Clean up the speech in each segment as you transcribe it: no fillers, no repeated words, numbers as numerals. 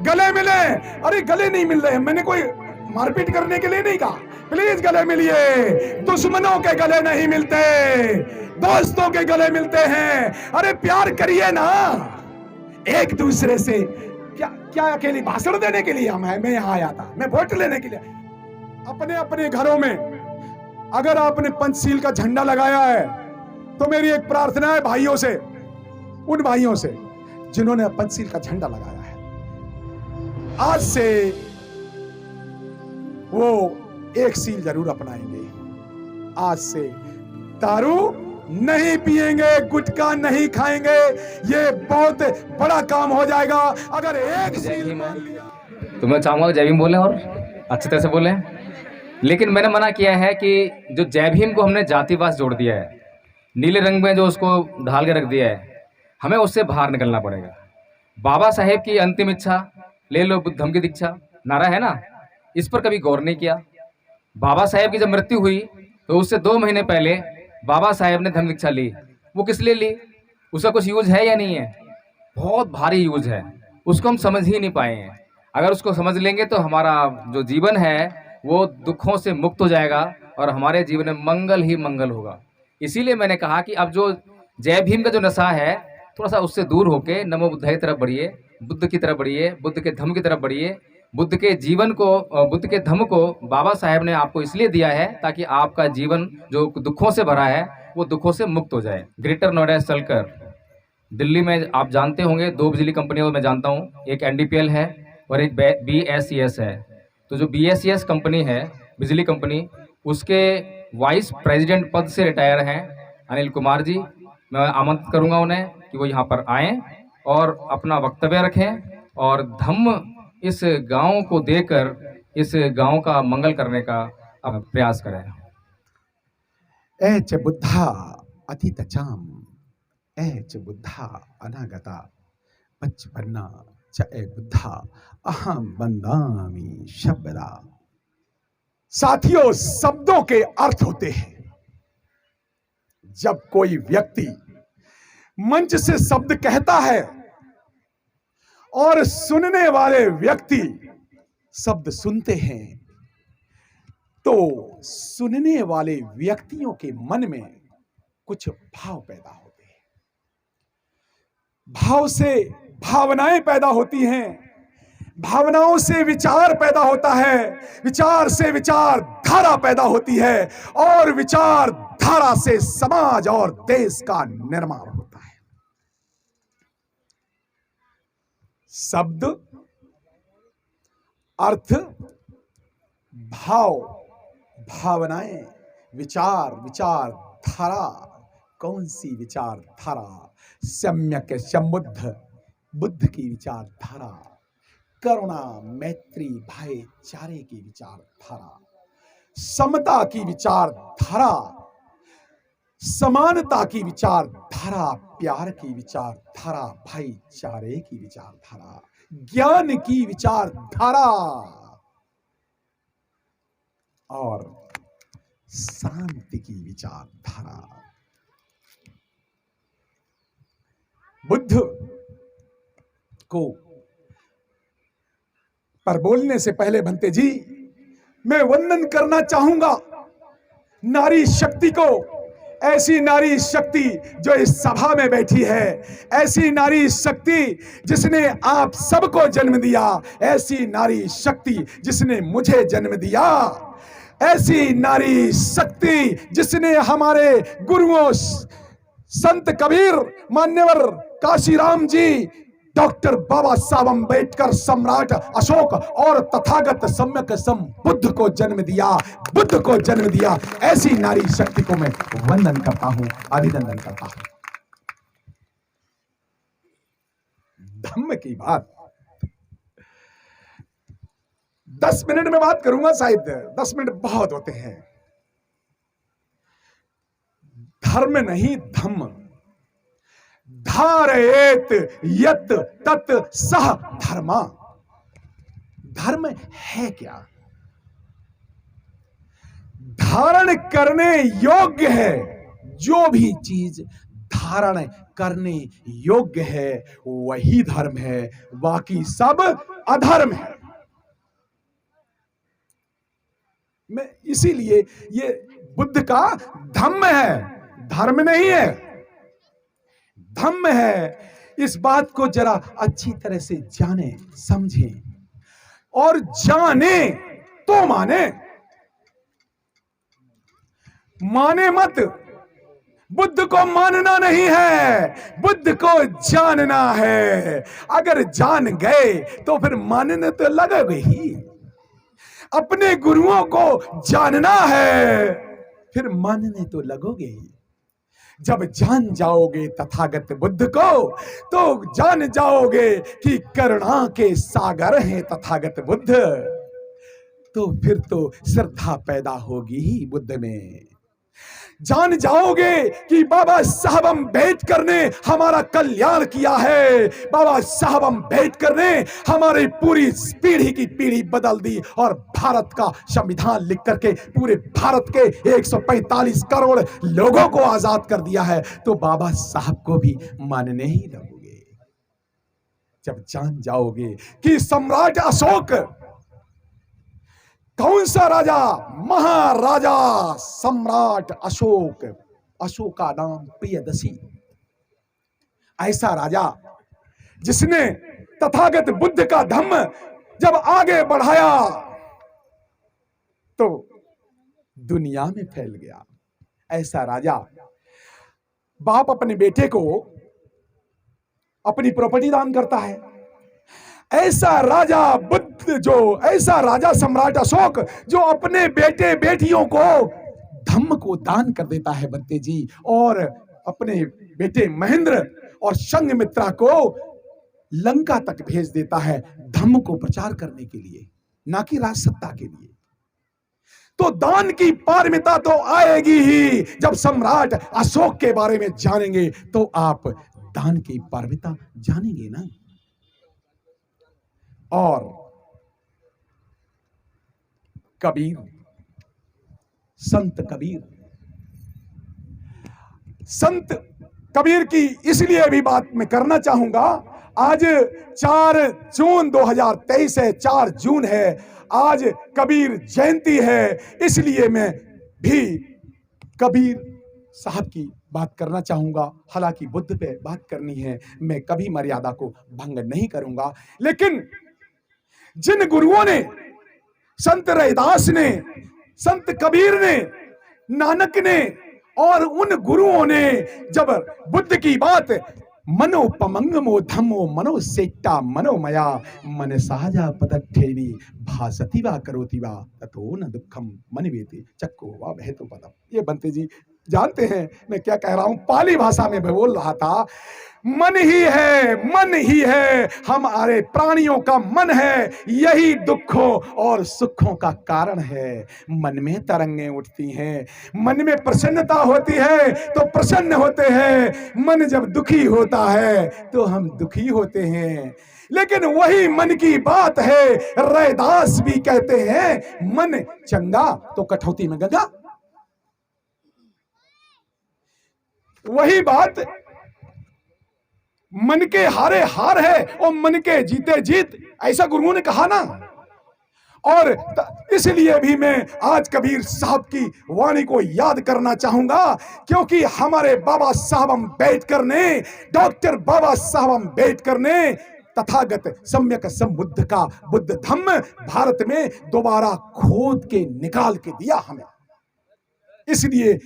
गले मिले। अरे गले नहीं मिल रहे, मैंने कोई मारपीट करने के लिए नहीं कहा, प्लीज गले मिलिए। दुश्मनों के गले नहीं मिलते, दोस्तों के गले मिलते हैं। अरे प्यार करिए ना एक दूसरे से। क्या क्या अकेली भाषण देने के लिए मैं यहाँ आया था? मैं वोट लेने के लिए? अपने अपने घरों में अगर आपने पंचशील का झंडा लगाया है तो मेरी एक प्रार्थना है भाइयों से, उन भाइयों से जिन्होंने पंचशील का झंडा लगाया है, आज से वो एक सील जरूर अपनाएंगे। आज से दारू नहीं पिएंगे, गुटखा नहीं खाएंगे। ये बहुत बड़ा काम हो जाएगा अगर एक सील मान लिया। तो मैं चाहूंगा जय भीम बोलें और अच्छी तरह से बोलें। लेकिन मैंने मना किया है कि जो जय भीम को हमने जातिवाद जोड़ दिया है, नीले रंग में जो उसको ढाल के रख दिया है, हमें उससे बाहर निकलना पड़ेगा। बाबा साहेब की अंतिम इच्छा, ले लो बुद्धम की दीक्षा नारा है ना, इस पर कभी गौर नहीं किया। बाबा साहेब की जब मृत्यु हुई तो उससे 2 महीने पहले बाबा साहेब ने धम्म दीक्षा ली। वो किस लिए ली? उसका कुछ यूज है या नहीं है? बहुत भारी यूज है, उसको हम समझ ही नहीं पाए हैं। अगर उसको समझ लेंगे तो हमारा जो जीवन है वो दुखों से मुक्त हो जाएगा और हमारे जीवन में मंगल ही मंगल होगा। इसीलिए मैंने कहा कि अब जो जय भीम का जो नशा है, थोड़ा सा उससे दूर होके नमो बुद्धाय की तरफ बढ़िए, बुद्ध की तरफ बढ़िए, बुद्ध के धम्म की तरफ बढ़िए। बुद्ध के जीवन को, बुद्ध के धम्म को बाबा साहेब ने आपको इसलिए दिया है ताकि आपका जीवन जो दुखों से भरा है वो दुखों से मुक्त हो जाए। ग्रेटर नोएडा से चलकर दिल्ली में आप जानते होंगे 2 बिजली कंपनियों में जानता हूँ, एक NDPL है और एक BSES है। तो जो BSES कंपनी है, बिजली कंपनी, उसके वाइस प्रेसिडेंट पद से रिटायर हैं अनिल कुमार जी। मैं आमंत्रित करूंगा उन्हें कि वो यहाँ पर आएँ और अपना वक्तव्य रखें और धम्म इस गांव को देकर इस गांव का मंगल करने का अब प्रयास करें। च बुद्धा अतीतचाम, च बुद्धा अनागता, बच्चपन्ना च बुद्धा अहम वंदामि शब्दा। साथियों, शब्दों के अर्थ होते हैं। जब कोई व्यक्ति मंच से शब्द कहता है और सुनने वाले व्यक्ति शब्द सुनते हैं तो सुनने वाले व्यक्तियों के मन में कुछ भाव पैदा होते हैं। भाव से भावनाएं पैदा होती हैं, भावनाओं से विचार पैदा होता है, विचार से विचार धारा पैदा होती है और विचार धारा से समाज और देश का निर्माण होता है। शब्द, अर्थ, भाव, भावनाएं, विचार, विचार धारा। कौन सी विचार धारा? सम्यक संबुद्ध, बुद्ध की विचार धारा, करुणा, मैत्री, भाईचारे की विचार धारा, समता की विचार धारा, समानता की विचार धारा, प्यार की विचार धारा, भाईचारे की विचार धारा, ज्ञान की विचार धारा और शांति की विचार धारा। बुद्ध को पर बोलने से पहले भंते जी मैं वंदन करना चाहूंगा नारी शक्ति को। ऐसी नारी शक्ति जो इस सभा में बैठी है, ऐसी नारी शक्ति जिसने आप सबको जन्म दिया, ऐसी नारी शक्ति जिसने मुझे जन्म दिया, ऐसी नारी शक्ति जिसने हमारे गुरुओं संत कबीर, मान्यवर काशीराम जी, डॉक्टर बाबा साहब अम्बेडकर, सम्राट अशोक और तथागत सम्यक बुद्ध को जन्म दिया, बुद्ध को जन्म दिया। ऐसी नारी शक्ति को मैं वंदन करता हूं, अभिनंदन करता हूं। धम्म की बात 10 मिनट में बात करूंगा, शायद 10 मिनट बहुत होते हैं। धर्म नहीं धम्म, धारयेत यत तत् सह धर्मा। धर्म है क्या? धारण करने योग्य है। जो भी चीज धारण करने योग्य है वही धर्म है, बाकी सब अधर्म है। मैं इसीलिए ये बुद्ध का धम्म है, धर्म नहीं है, धम्म है। इस बात को जरा अच्छी तरह से जाने, समझें और जाने तो माने, माने मत। बुद्ध को मानना नहीं है, बुद्ध को जानना है। अगर जान गए तो फिर मानने तो लगेगा ही। अपने गुरुओं को जानना है, फिर मानने तो लगोगे ही। जब जान जाओगे तथागत बुद्ध को, तो जान जाओगे कि करुणा के सागर हैं तथागत बुद्ध। तो फिर तो श्रद्धा पैदा होगी ही बुद्ध में। जान जाओगे कि बाबा साहब अम्बेडकर ने हमारा कल्याण किया है, बाबा साहब अम्बेडकर ने हमारी पूरी पीढ़ी की पीढ़ी बदल दी और भारत का संविधान लिख करके पूरे भारत के 145 करोड़ लोगों को आजाद कर दिया है, तो बाबा साहब को भी मानने ही लगोगे। जब जान जाओगे कि सम्राट अशोक, कौन सा राजा? महाराजा सम्राट अशोक, अशोक का नाम प्रियदर्शी, ऐसा राजा जिसने तथागत बुद्ध का धम्म जब आगे बढ़ाया तो दुनिया में फैल गया। ऐसा राजा, बाप अपने बेटे को अपनी प्रॉपर्टी दान करता है। ऐसा राजा बुद्ध, जो ऐसा राजा सम्राट अशोक जो अपने बेटे बेटियों को धम्म को दान कर देता है बंते जी, और अपने बेटे महेंद्र और संघमित्रा को लंका तक भेज देता है धम्म को प्रचार करने के लिए, ना कि राजसत्ता के लिए। तो दान की पारमिता तो आएगी ही। जब सम्राट अशोक के बारे में जानेंगे तो आप दान की पारमिता जानेंगे ना। और कबीर, संत कबीर, संत कबीर की इसलिए भी बात मैं करना चाहूंगा। आज 4 जून 2023 है, 4 जून है, आज कबीर जयंती है, इसलिए मैं भी कबीर साहब की बात करना चाहूंगा। हालांकि बुद्ध पे बात करनी है, मैं कभी मर्यादा को भंग नहीं करूंगा। लेकिन जिन गुरुओं ने, संत रैदास ने, संत कबीर ने, नानक ने और उन गुरुओं ने जब बुद्ध की बात मनोपमंगमो धम्मो मनोसेट्टा मनोमया मन सहजा पदठेनी भासति वा करोति वा ततो न दुखम मनवेति चक्को वा बहतो पदम। ये बंते जी जानते हैं मैं क्या कह रहा हूं। पाली भाषा में मैं बोल रहा था, मन ही है, मन ही है, हमारे प्राणियों का मन है, यही दुखों और सुखों का कारण है। मन में तरंगें उठती हैं, मन में प्रसन्नता होती है तो प्रसन्न होते हैं, मन जब दुखी होता है तो हम दुखी होते हैं। लेकिन वही मन की बात है, रैदास भी कहते हैं मन चंगा तो कठौती में गंगा। वही बात, मन के हारे हार है और मन के जीते जीत, ऐसा गुरुओं ने कहा ना। और इसलिए भी मैं आज कबीर साहब की वाणी को याद करना चाहूंगा, क्योंकि हमारे बाबा साहब अम्बेडकर ने, डॉक्टर बाबा साहब अम्बेडकर ने तथागत सम्यक संबुद्ध का बुद्ध धम्म भारत में दोबारा खोद के निकाल के दिया हमें। इसलिए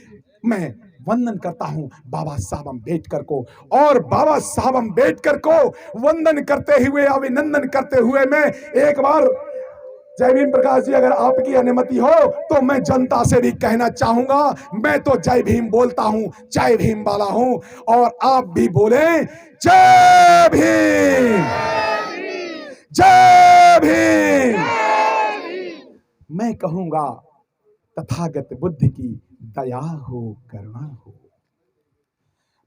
मैं वंदन करता हूं बाबा साहब अम्बेडकर को, और बाबा साहब अम्बेडकर को वंदन करते हुए, अभिनंदन करते हुए मैं एक बार, जय भीम प्रकाश जी, अगर आपकी अनुमति हो तो मैं जनता से भी कहना चाहूंगा। मैं तो जय भीम बोलता हूं, जय भीम वाला हूं, और आप भी बोले जय भीम, जय भीम। मैं कहूंगा तथागत बुद्ध की दया हो, करुणा हो।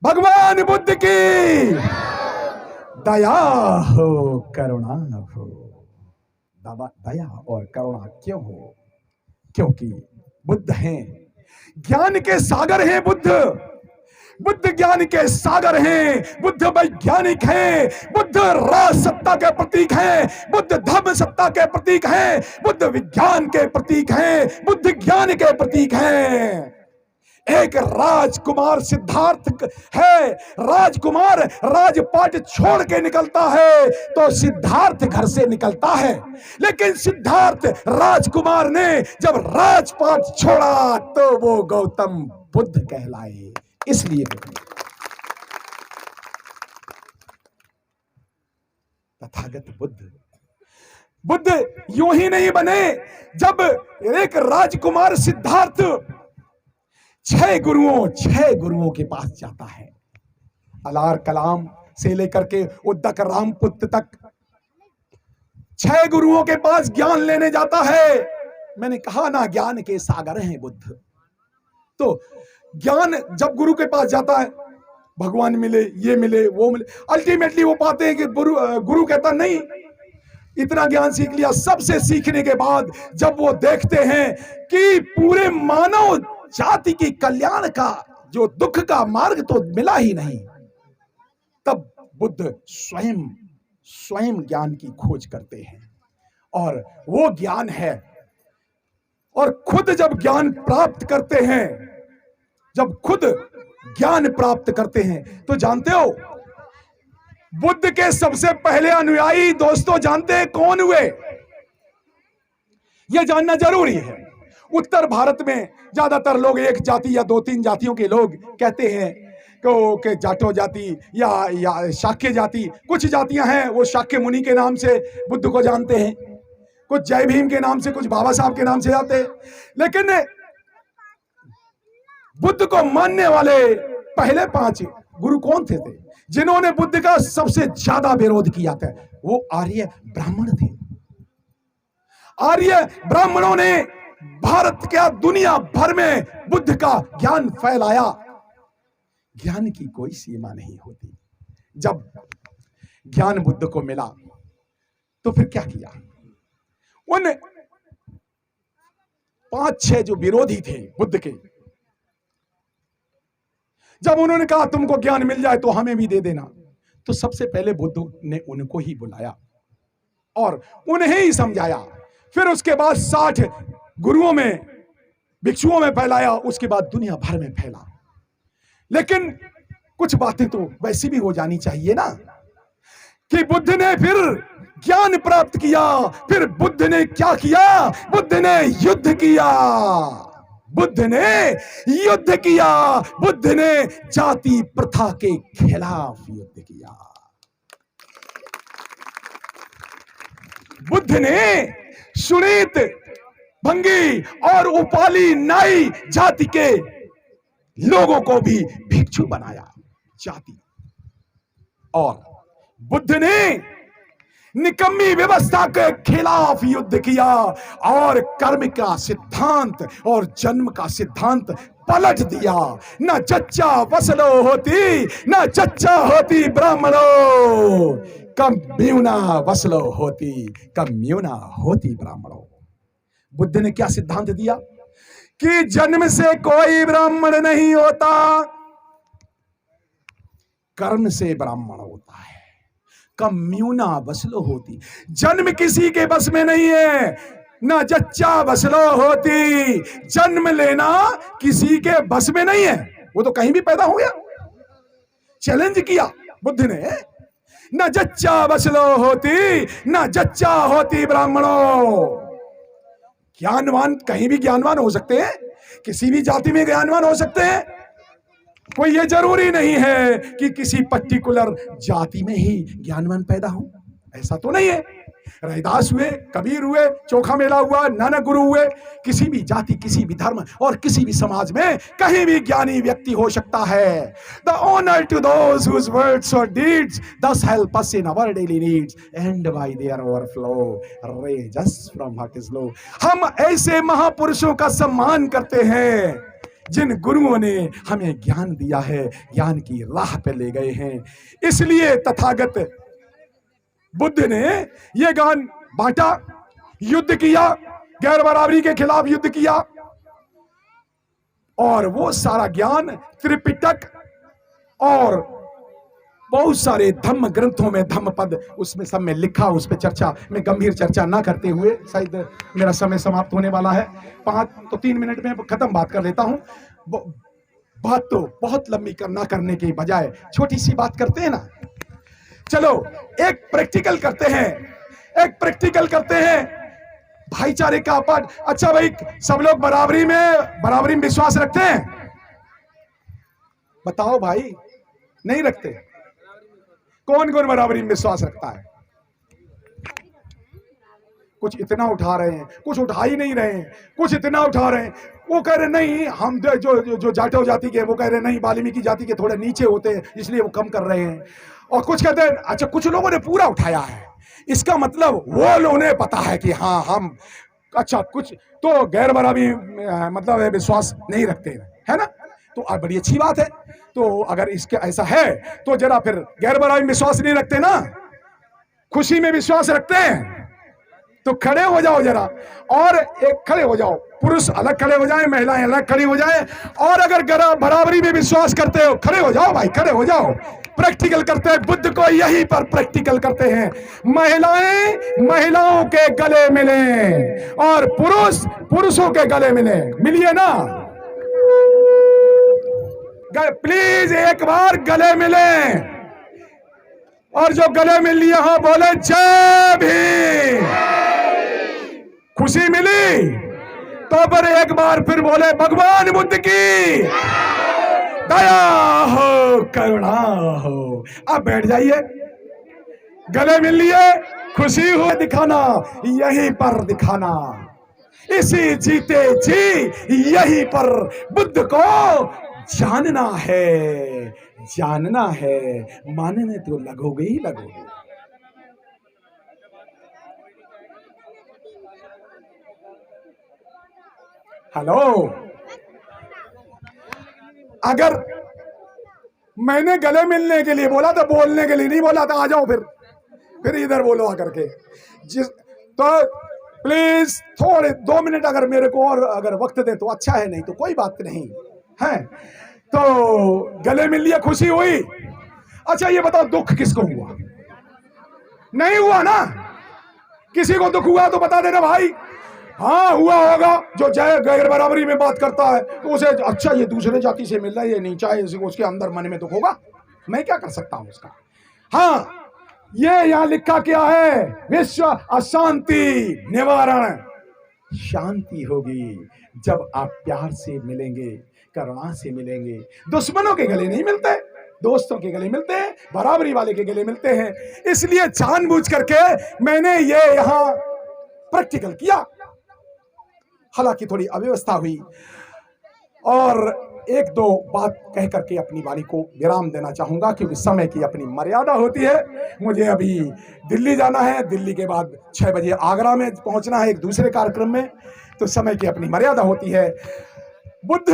भगवान बुद्ध की दया हो, करुणा हो। दया और करुणा क्यों हो? क्योंकि बुद्ध हैं, ज्ञान के सागर हैं बुद्ध। बुद्ध ज्ञान के सागर हैं, बुद्ध वैज्ञानिक हैं, बुद्ध राज सत्ता के प्रतीक हैं, बुद्ध धर्म सत्ता के प्रतीक हैं, बुद्ध विज्ञान के प्रतीक हैं, बुद्ध ज्ञान के प्रतीक हैं। एक राजकुमार सिद्धार्थ है। राजकुमार राजपाट छोड़ के निकलता है तो सिद्धार्थ घर से निकलता है, लेकिन सिद्धार्थ राजकुमार ने जब राजपाट छोड़ा तो वो गौतम बुद्ध कहलाए। इसलिए तथागत बुद्ध यूं ही नहीं बने। जब एक राजकुमार सिद्धार्थ छह गुरुओं के पास जाता है, अलार कलाम से लेकर के उद्दक रामपुत्र तक 6 गुरुओं के पास ज्ञान लेने जाता है। मैंने कहा ना, ज्ञान के सागर हैं बुद्ध। तो ज्ञान जब गुरु के पास जाता है, भगवान मिले, ये मिले, वो मिले, अल्टीमेटली वो पाते हैं कि गुरु कहता नहीं, इतना ज्ञान सीख लिया। सबसे सीखने के बाद जब वो देखते हैं कि पूरे मानव जाति की कल्याण का जो दुख का मार्ग तो मिला ही नहीं, तब बुद्ध स्वयं ज्ञान की खोज करते हैं और वो ज्ञान है। और खुद जब ज्ञान प्राप्त करते हैं, तो जानते हो बुद्ध के सबसे पहले अनुयायी दोस्तों जानते हैं कौन हुए? यह जानना जरूरी है। उत्तर भारत में ज्यादातर लोग एक जाति या 2-3 जातियों के लोग कहते हैं कि जाटो जाति या शाक्य जाति। कुछ जातियां हैं वो शाक्य मुनि के नाम से बुद्ध को जानते हैं, कुछ जय भीम के नाम से, कुछ बाबा साहब के नाम से जाते हैं। लेकिन बुद्ध को मानने वाले पहले 5 गुरु कौन थे? जिन्होंने बुद्ध का सबसे ज्यादा विरोध किया था, वो आर्य ब्राह्मण थे। आर्य ब्राह्मणों ने भारत क्या दुनिया भर में बुद्ध का ज्ञान फैलाया। ज्ञान की कोई सीमा नहीं होती। जब ज्ञान बुद्ध को मिला तो फिर क्या किया? उन 5-6 जो विरोधी थे बुद्ध के, जब उन्होंने कहा तुमको ज्ञान मिल जाए तो हमें भी दे देना, तो सबसे पहले बुद्ध ने उनको ही बुलाया और उन्हें ही समझाया। फिर उसके बाद 60 गुरुओं में, भिक्षुओं में फैलाया, उसके बाद दुनिया भर में फैला। लेकिन कुछ बातें तो वैसी भी हो जानी चाहिए ना, कि बुद्ध ने फिर ज्ञान प्राप्त किया, फिर बुद्ध ने क्या किया? बुद्ध ने युद्ध किया। बुद्ध ने जाति प्रथा के खिलाफ युद्ध किया। बुद्ध ने सुनीत, भंगी और उपाली नाई जाति के लोगों को भी भिक्षु बनाया जाति। और बुद्ध ने निकम्मी व्यवस्था के खिलाफ युद्ध किया और कर्म का सिद्धांत और जन्म का सिद्धांत पलट दिया। न चच्चा वसलो होती, न चच्चा होती ब्राह्मणो, कम म्यूना वसलो होती, कम म्यूना होती ब्राह्मणो। बुद्ध ने क्या सिद्धांत दिया? कि जन्म से कोई ब्राह्मण नहीं होता, कर्म से ब्राह्मण होता है। कम म्यूना वसलो होती, जन्म किसी के बस में नहीं है। ना जच्चा वसलो होती, जन्म लेना किसी के बस में नहीं है, वो तो कहीं भी पैदा हो गया। चैलेंज किया बुद्ध ने, ना जच्चा वसलो होती, ना जच्चा होती ब्राह्मणों। ज्ञानवान कहीं भी ज्ञानवान हो सकते हैं, किसी भी जाति में ज्ञानवान हो सकते हैं। कोई ये जरूरी नहीं है कि किसी पर्टिकुलर जाति में ही ज्ञानवान पैदा हो, ऐसा तो नहीं है। रैदास हुए, कबीर हुए, चोखा मेला हुआ, नानक गुरु हुए, किसी भी जाति, किसी भी धर्म और किसी भी समाज में कहीं भी ज्ञानी व्यक्ति हो सकता है। The honor to those whose words or deeds thus help us in our daily needs and by their overflow raise us from what is low। हम ऐसे महापुरुषों का सम्मान करते हैं जिन गुरुओं ने हमें ज्ञान दिया है, ज्ञान की राह पे ले गए हैं। इसलिए तथागत बुद्ध ने यह ज्ञान बांटा, युद्ध किया, गैर बराबरी के खिलाफ युद्ध किया, और वो सारा ज्ञान त्रिपिटक और बहुत सारे धम्म ग्रंथों में धम्म पद उसमें सब में लिखा, उस पर चर्चा में गंभीर चर्चा ना करते हुए, शायद मेरा समय समाप्त होने वाला है, 3 मिनट में खत्म बात कर लेता हूं। बात तो बहुत लंबी करना करने के बजाय छोटी सी बात करते हैं ना। चलो एक प्रैक्टिकल करते हैं, भाईचारे का पाठ। अच्छा भाई, सब लोग बराबरी में विश्वास रखते हैं? बताओ भाई, नहीं रखते? कौन कौन बराबरी में विश्वास रखता है? कुछ इतना उठा रहे हैं, कुछ उठा ही नहीं रहे हैं, कुछ इतना उठा रहे हैं। वो कह रहे नहीं, हम जो जाटो जाति के, वो कह रहे नहीं, वाल्मीकि जाति के थोड़े नीचे होते हैं इसलिए वो कम कर रहे हैं। और कुछ कहते हैं, अच्छा कुछ लोगों ने पूरा उठाया है, इसका मतलब वो लोगों ने पता है कि हाँ हम, अच्छा कुछ तो गैर बराबरी मतलब विश्वास नहीं रखते है ना, तो बड़ी अच्छी बात है। तो अगर इसके ऐसा है तो जरा फिर गैर बराबरी में विश्वास नहीं रखते ना, खुशी में विश्वास रखते हैं, तो खड़े हो जाओ जरा, और एक खड़े हो जाओ, पुरुष अलग खड़े हो जाए, महिलाएं अलग खड़ी हो जाए। और अगर बराबरी में विश्वास करते हो, खड़े हो जाओ भाई, खड़े हो जाओ। प्रैक्टिकल करते हैं, बुद्ध को यहीं पर प्रैक्टिकल करते हैं। महिलाओं के गले मिले और पुरुष पुरुषों के गले मिले, मिलिए ना प्लीज, एक बार गले मिले। और जो गले मिल लिया हो बोले जय भीम। खुशी मिली तो पर एक बार फिर बोले भगवान बुद्ध की दया हो, करुणा हो। अब बैठ जाइए, गले मिल लिए, खुशी हो दिखाना, यहीं पर दिखाना, इसी जीते जी यहीं पर बुद्ध को जानना है, मानने तो लगोगे ही लगोगे। हेलो, अगर मैंने गले मिलने के लिए बोला था, बोलने के लिए नहीं बोला था, आ जाओ फिर इधर बोलो आकर के। तो प्लीज थोड़े 2 मिनट अगर मेरे को और अगर वक्त दे तो अच्छा है, नहीं तो कोई बात नहीं है। तो गले मिल लिया, खुशी हुई। अच्छा ये बताओ, दुख किसको हुआ? नहीं हुआ ना? किसी को दुख हुआ तो बता देना भाई। हाँ हुआ होगा, जो गैर बराबरी में बात करता है तो उसे अच्छा ये दूसरे जाति से मिल रहा है, ये नीचा है, उसके अंदर मन में दुख होगा, मैं क्या कर सकता हूं उसका। हाँ ये यहां लिखा क्या है, विश्व अशांति निवारण, शांति होगी जब आप प्यार से मिलेंगे, करुणा से मिलेंगे। दुश्मनों के गले नहीं मिलते, दोस्तों के गले मिलते हैं, बराबरी वाले के गले मिलते हैं। इसलिए जानबूझ करके मैंने ये यहां प्रैक्टिकल किया। हालांकि थोड़ी अव्यवस्था हुई, और 1-2 बात कह करके अपनी वाणी को विराम देना चाहूंगा, क्योंकि समय की अपनी मर्यादा होती है। मुझे अभी दिल्ली जाना है, दिल्ली के बाद 6 बजे आगरा में पहुंचना है एक दूसरे कार्यक्रम में, तो समय की अपनी मर्यादा होती है। बुद्ध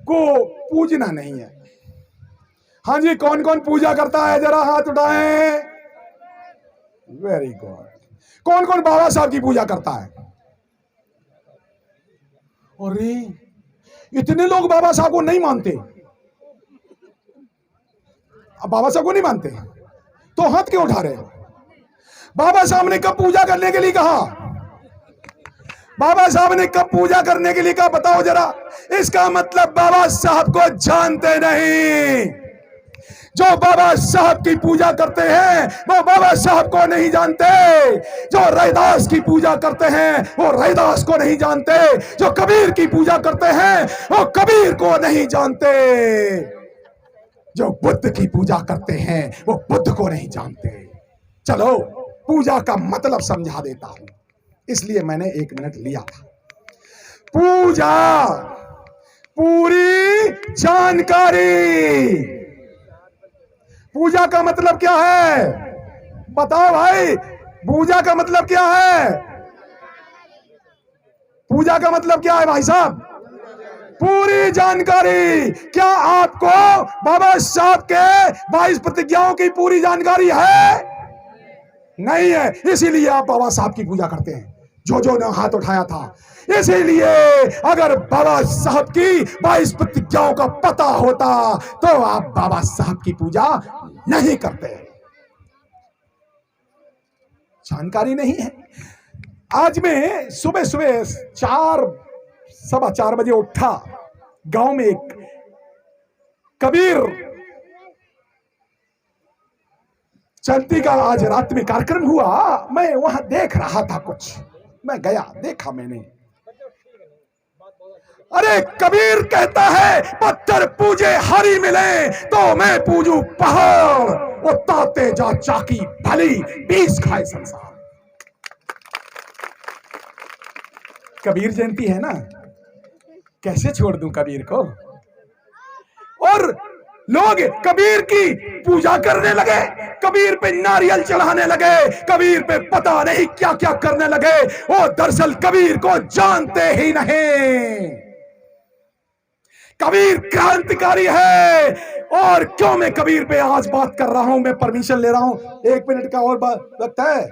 को पूजना नहीं है। हाँ जी, कौन कौन पूजा करता है जरा हाथ उठाएं। Very good. कौन कौन बाबा साहब की पूजा करता है? अरे इतने लोग बाबा साहब को नहीं मानते। अब बाबा साहब को नहीं मानते तो हाथ क्यों उठा रहे हो? बाबा साहब ने कब पूजा करने के लिए कहा? बाबा साहब ने कब पूजा करने के लिए कहा, बताओ जरा। इसका मतलब बाबा साहब को जानते नहीं। जो बाबा साहब की पूजा करते हैं वो बाबा साहब को नहीं जानते। जो रैदास की पूजा करते हैं वो रैदास को नहीं जानते। जो कबीर की पूजा करते हैं वो कबीर को नहीं जानते। जो बुद्ध की पूजा करते हैं वो बुद्ध को नहीं जानते। चलो पूजा का मतलब समझा देता हूं, इसलिए मैंने 1 मिनट लिया था। पूजा पूरी जानकारी। पूजा का मतलब क्या है? बताओ भाई, पूजा का मतलब क्या है? पूजा का मतलब क्या है भाई साहब? पूरी जानकारी। क्या आपको बाबा साहब के 22 प्रतिज्ञाओं की पूरी जानकारी है? नहीं है, इसीलिए आप बाबा साहब की पूजा करते हैं। जो ने हाथ उठाया था। इसीलिए अगर बाबा साहब की 22 प्रतिज्ञाओं का पता होता तो आप बाबा साहब की पूजा नहीं करते। जानकारी नहीं है। आज मैं सुबह सुबह 4 सवा 4 बजे उठा। गांव में एक कबीर जयंती का आज रात में कार्यक्रम हुआ। मैं वहां देख रहा था कुछ, मैं गया, देखा मैंने। अरे कबीर कहता है पत्थर पूजे हरी मिले तो मैं पूजू पहाड़, वो ताते जा चाकी भली 20 खाए संसार। कबीर जयंती है ना, कैसे छोड़ दूं कबीर को। और लोग कबीर की पूजा करने लगे, कबीर पे नारियल चढ़ाने लगे, कबीर पे पता नहीं क्या क्या करने लगे। वो दरअसल कबीर को जानते ही नहीं। कबीर क्रांतिकारी है। और क्यों मैं कबीर पे आज बात कर रहा हूं, मैं परमिशन ले रहा हूं 1 मिनट का और बात लगता है,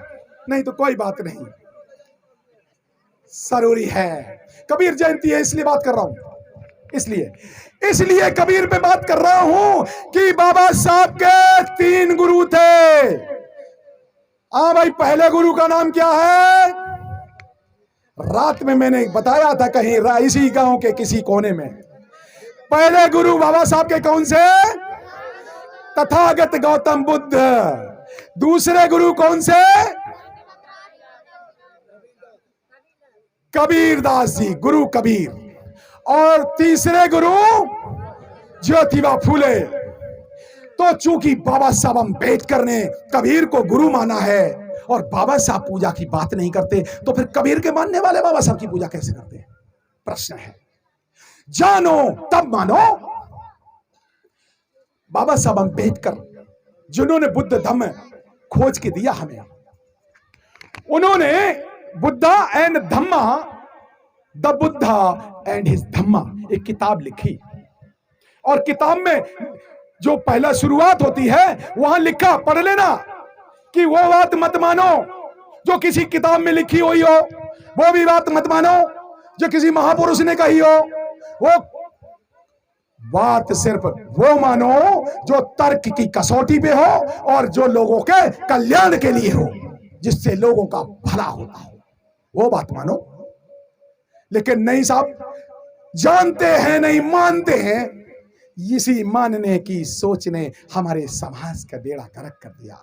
नहीं तो कोई बात नहीं, जरूरी है। कबीर जयंती है इसलिए बात कर रहा हूं। इसलिए कबीर पे बात कर रहा हूं कि बाबा साहब के 3 गुरु थे। हाँ भाई, पहले गुरु का नाम क्या है? रात में मैंने बताया था कहीं इसी गांव के किसी कोने में। पहले गुरु बाबा साहब के कौन से? तथागत गौतम बुद्ध। दूसरे गुरु कौन से? कबीरदास जी, गुरु कबीर। और तीसरे गुरु ज्योतिबा फूले। तो चूंकि बाबा साहब अम्बेडकर ने कबीर को गुरु माना है और बाबा साहब पूजा की बात नहीं करते, तो फिर कबीर के मानने वाले बाबा साहब की पूजा कैसे करते हैं? प्रश्न है। जानो तब मानो। बाबा साहब अम्बेडकर जिन्होंने बुद्ध धम्म खोज के दिया हमें, उन्होंने Buddha and Dhamma, the Buddha and his Dhamma, एक किताब लिखी। और किताब में जो पहला शुरुआत होती है वहां लिखा, पढ़ लेना, कि वो बात मत मानो जो किसी किताब में लिखी हुई हो, वो भी बात मत मानो जो किसी महापुरुष ने कही हो, वो बात सिर्फ वो मानो जो तर्क की कसौटी पे हो और जो लोगों के कल्याण के लिए हो, जिससे लोगों का भला होता हो, वो बात मानो। लेकिन नहीं साहब, जानते हैं नहीं मानते हैं। इसी मानने की सोच ने हमारे समाज का बेड़ा गर्क कर दिया।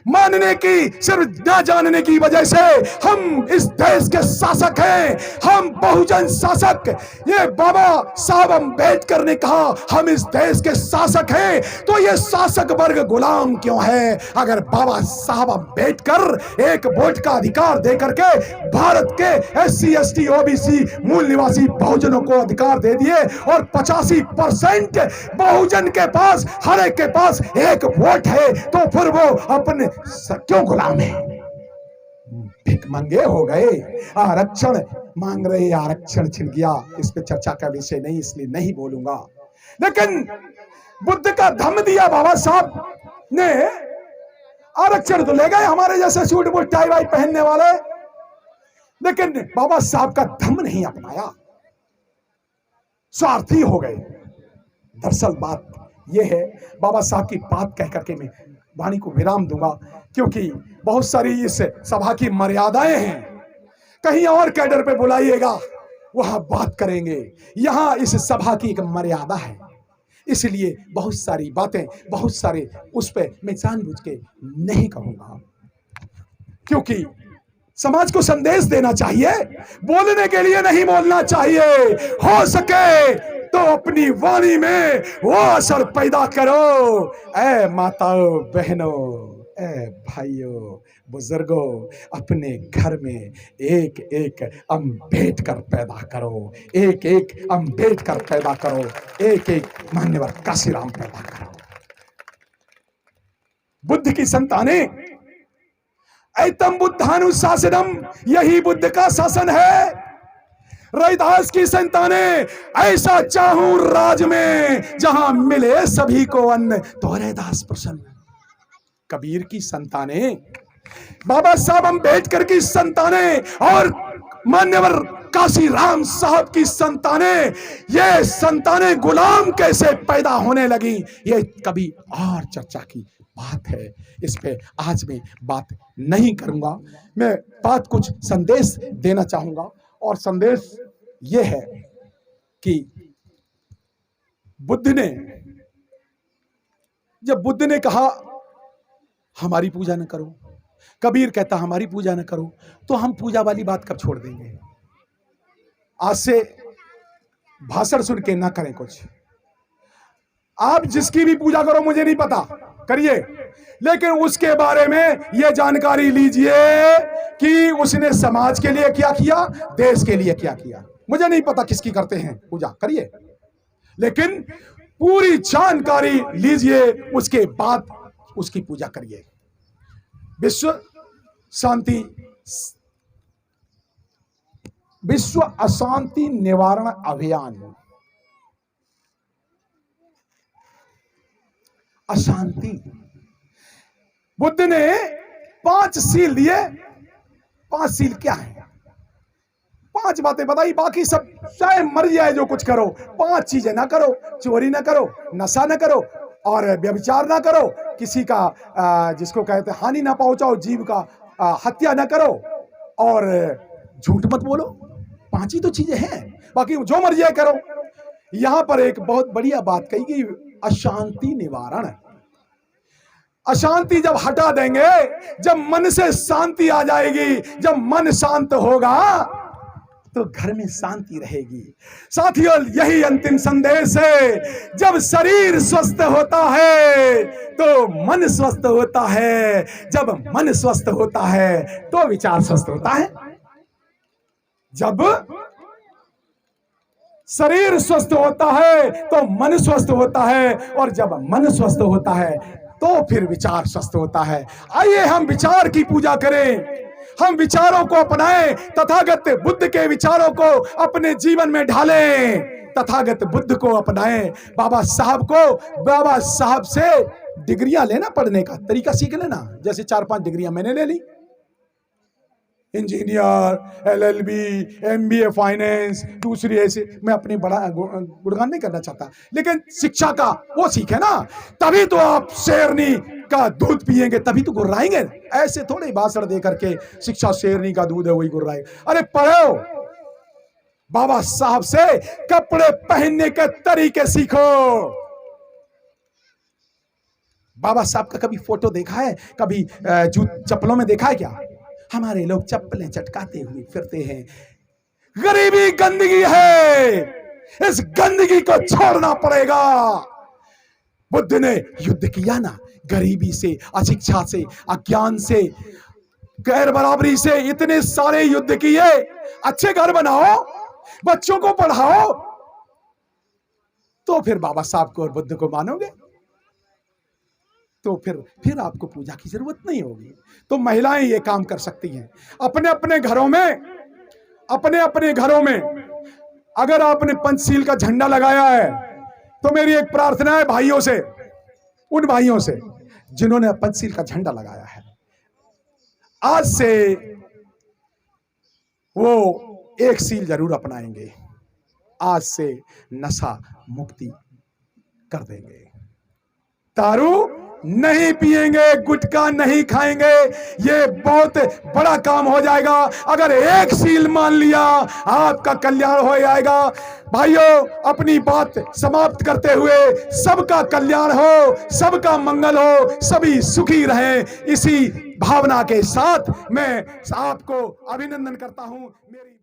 मानने की, सिर्फ न जानने की वजह से हम इस देश के शासक हैं, हम बहुजन शासक। ये बाबा साहब अम्बेडकर ने कहा हम इस देश के शासक हैं, तो ये शासक वर्ग गुलाम क्यों है? अगर बाबा साहब अम्बेडकर एक वोट का अधिकार दे करके भारत के SC ST OBC मूल निवासी बहुजनों को अधिकार दे दिए और 85% बहुजन के पास, हर एक के पास एक वोट है, तो फिर वो अपने क्यों गुलाम है? भिख मंगे हो गए, आरक्षण मांग रहे, आरक्षण छिन गया। इस पे चर्चा का विषय नहीं, इसलिए नहीं बोलूंगा। लेकिन बुद्ध का धम्म दिया बाबा साहब ने, आरक्षण तो ले गए हमारे जैसे सूट बूट टाई वाई पहनने वाले, लेकिन बाबा साहब का धम्म नहीं अपनाया, स्वार्थी हो गए। दरअसल बात यह है, बाबा साहब की बात कह करके मैं वाणी को विराम दूंगा, क्योंकि बहुत सारी इस सभा की मर्यादाएं हैं। कहीं और कैडर पे बुलाइएगा, वहां बात करेंगे। यहां इस सभा की एक मर्यादा है, इसलिए बहुत सारी बातें, बहुत सारे उस पे मैं जानबूझ के नहीं कहूंगा, क्योंकि समाज को संदेश देना चाहिए, बोलने के लिए नहीं बोलना चाहिए। हो सके तो अपनी वाणी में वो असर पैदा करो। ऐ माताओं, बहनों, ऐ भाइयों, बुजुर्गों, अपने घर में एक एक अम्बेडकर पैदा करो, एक एक अम्बेडकर पैदा करो, एक एक मान्यवर काशीराम पैदा करो। बुद्ध की संतानें, ऐतम बुद्धानुशासनम, यही बुद्ध का शासन है। रैदास की संतानें, ऐसा चाहूं राज में जहां मिले सभी को अन्न, तो रैदास प्रसन्न। कबीर की संतानें, बाबा साहब अम्बेडकर की संतानें और मान्यवर काशी राम साहब की संतानें, ये संतानें गुलाम कैसे पैदा होने लगी, ये कभी और चर्चा की बात है। इस पे आज मैं बात नहीं करूंगा। मैं बात कुछ संदेश देना चाहूंगा, और संदेश ये है कि जब बुद्ध ने कहा हमारी पूजा न करो, कबीर कहता हमारी पूजा न करो, तो हम पूजा वाली बात कब छोड़ देंगे? आज से भाषण सुन के ना करें कुछ। आप जिसकी भी पूजा करो, मुझे नहीं पता, करिए, लेकिन उसके बारे में यह जानकारी लीजिए कि उसने समाज के लिए क्या किया, देश के लिए क्या किया। मुझे नहीं पता किसकी करते हैं पूजा, करिए, लेकिन पूरी जानकारी लीजिए, उसके बाद उसकी पूजा करिए। विश्व अशांति निवारण अभियान, अशांति, बुद्ध ने 5 सील दिए। 5 सील क्या है? 5 बातें बताई, बाकी सब चाहे मर जाए जो कुछ करो, 5 चीजें ना करो। चोरी ना करो, नशा ना करो, और व्यभिचार ना करो, किसी का जिसको कहते हैं हानि ना पहुंचाओ, जीव का हत्या ना करो, और झूठ मत बोलो। 5 ही तो चीजें हैं, बाकी जो मर्जी है करो। यहां पर एक बहुत बढ़िया बात कही गई, अशांति निवारण। अशांति जब हटा देंगे, जब मन से शांति आ जाएगी, जब मन शांत होगा तो घर में शांति रहेगी। साथियों, यही अंतिम संदेश है। जब शरीर स्वस्थ होता है तो मन स्वस्थ होता है, जब मन स्वस्थ होता है तो विचार स्वस्थ होता है। जब शरीर स्वस्थ होता है तो मन स्वस्थ होता है, और जब मन स्वस्थ होता है तो फिर विचार स्वस्थ होता है। आइए हम विचार की पूजा करें, हम विचारों को अपनाएं, तथागत बुद्ध के विचारों को अपने जीवन में ढालें, तथागत बुद्ध को अपनाएं। बाबा साहब से डिग्रियां लेना, पढ़ने का तरीका सीख लेना। जैसे 4-5 डिग्रियां मैंने ले ली, इंजीनियर, LLB, MBA फाइनेंस, दूसरी ऐसे। मैं अपनी बड़ा गुणगान नहीं करना चाहता, लेकिन शिक्षा का वो सीखे ना, तभी तो आप शेरनी का दूध पिएंगे, तभी तो गुर्राएंगे। ऐसे थोड़े भाषण दे करके शिक्षा शेरनी का दूध है वही गुर्राए। अरे पढ़ो, बाबा साहब से कपड़े पहनने के तरीके सीखो। बाबा साहब का कभी फोटो देखा है? कभी चप्पलों में देखा है क्या? हमारे लोग चप्पलें चटकाते हुए फिरते हैं। गरीबी गंदगी है, इस गंदगी को छोड़ना पड़ेगा। बुद्ध ने युद्ध किया ना, गरीबी से, अशिक्षा से, अज्ञान से, गैर बराबरी से, इतने सारे युद्ध किए। अच्छे घर बनाओ, बच्चों को पढ़ाओ, तो फिर बाबा साहब को और बुद्ध को मानोगे, तो फिर आपको पूजा की जरूरत नहीं होगी। तो महिलाएं ये काम कर सकती हैं अपने अपने घरों में। अगर आपने पंचशील का झंडा लगाया है तो मेरी एक प्रार्थना है भाइयों से, उन भाइयों से जिन्होंने पंचशील का झंडा लगाया है, आज से वो एक सील जरूर अपनाएंगे। आज से नशा मुक्ति कर देंगे, दारू नहीं पिएंगे, गुटखा नहीं खाएंगे। ये बहुत बड़ा काम हो जाएगा। अगर एक सील मान लिया, आपका कल्याण हो जाएगा। भाइयों, अपनी बात समाप्त करते हुए, सबका कल्याण हो, सबका मंगल हो, सभी सुखी रहें, इसी भावना के साथ मैं आपको अभिनंदन करता हूं। मेरी